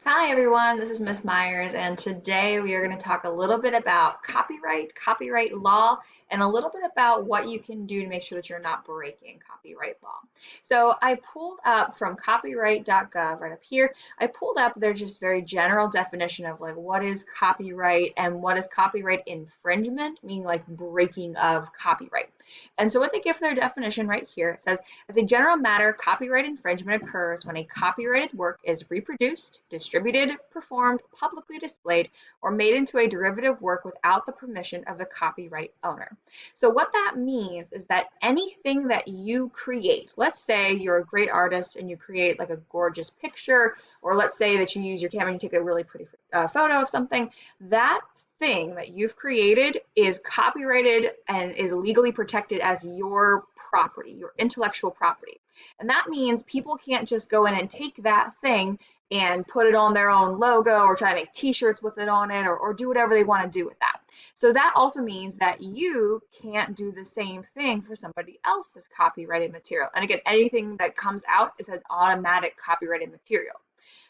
Hi everyone, this is Miss Myers, and today we are going to talk a little bit about copyright law, and a little bit about what you can do to make sure that you're not breaking copyright law. So I pulled up from copyright.gov right up here. I pulled up their just very general definition of like what is copyright and what is copyright infringement, meaning like breaking of copyright. And so what they give for their definition right here, it says, as a general matter, copyright infringement occurs when a copyrighted work is reproduced, distributed, performed, publicly displayed, or made into a derivative work without the permission of the copyright owner. So what that means is that anything that you create, let's say you're a great artist and you create like a gorgeous picture, or let's say that you use your camera and you take a really pretty photo of something, that thing that you've created is copyrighted and is legally protected as your property, your intellectual property. And that means people can't just go in and take that thing and put it on their own logo or try to make t-shirts with it on it or do whatever they want to do with that. So that also means that you can't do the same thing for somebody else's copyrighted material. And again, anything that comes out is an automatic copyrighted material.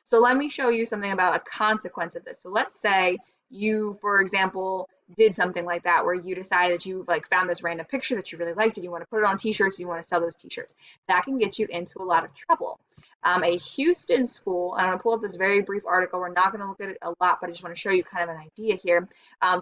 So let me show you something about a consequence of this. So let's say you, for example, did something like that where you decided that you like found this random picture that you really liked and you want to put it on t-shirts, you want to sell those t-shirts. That can get you into a lot of trouble. A Houston school, I'm going to pull up this very brief article. We're not going to look at it a lot, but I just want to show you kind of an idea here.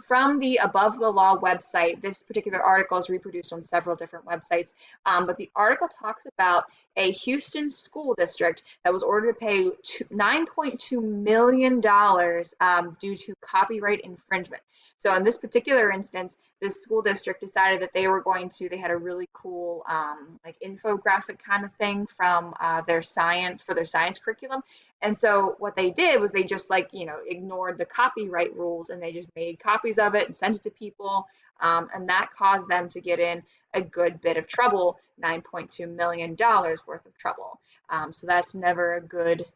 From the Above the Law website, this particular article is reproduced on several different websites, but the article talks about a Houston school district that was ordered to pay $9.2 million due to copyright infringement. So in this particular instance, this school district decided that they were going to, they had a really cool like infographic kind of thing from their science, for their science curriculum. And so what they did was they just like, ignored the copyright rules and they just made copies of it and sent it to people. And that caused them to get in a good bit of trouble, $9.2 million worth of trouble. So that's never a good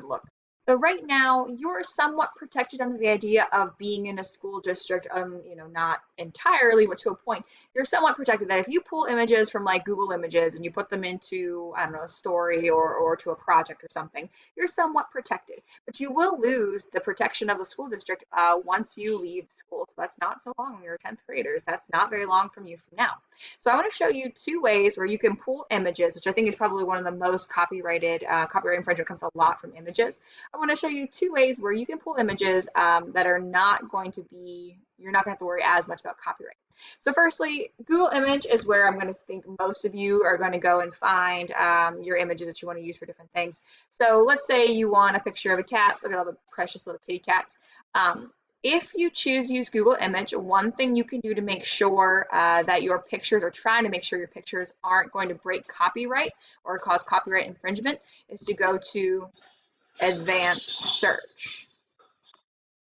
look. So right now, you're somewhat protected under the idea of being in a school district, not entirely, but to a point. You're somewhat protected that if you pull images from like Google Images and you put them into, I don't know, a story or to a project or something, you're somewhat protected. But you will lose the protection of the school district once you leave school. So that's not so long. You're 10th graders. That's not very long from you from now. So I want to show you two ways where you can pull images, which I think is probably one of the most copyright infringement comes a lot from images. I want to show you two ways where you can pull images that are not going to be, you're not going to have to worry as much about copyright. So firstly, Google Image is where I'm going to think most of you are going to go and find your images that you want to use for different things. So let's say you want a picture of a cat. Look at all the precious little kitty cats. If you choose to use Google Image, one thing you can do to make sure that your pictures, or trying to make sure your pictures aren't going to break copyright or cause copyright infringement, is to go to advanced search.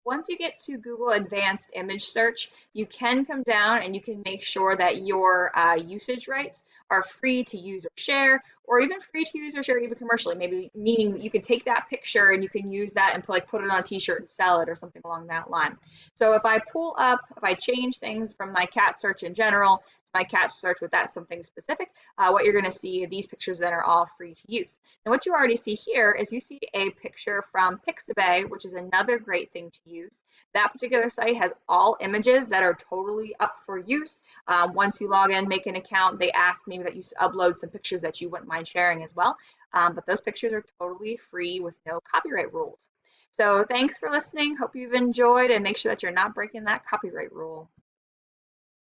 Once you get to Google Advanced Image Search, you can come down and you can make sure that your usage rights are free to use or share, or even free to use or share even commercially. Maybe meaning that you can take that picture and you can use that and put it on a t-shirt and sell it or something along that line. So if I change things from my cat search in general to my cat search with that something specific, what you're going to see are these pictures that are all free to use. And what you already see here is you see a picture from Pixabay, which is another great thing to use. That particular site has all images that are totally up for use. Once you log in, make an account, they ask maybe that you upload some pictures that you wouldn't mind sharing as well. But those pictures are totally free with no copyright rules. So thanks for listening. Hope you've enjoyed, and make sure that you're not breaking that copyright rule.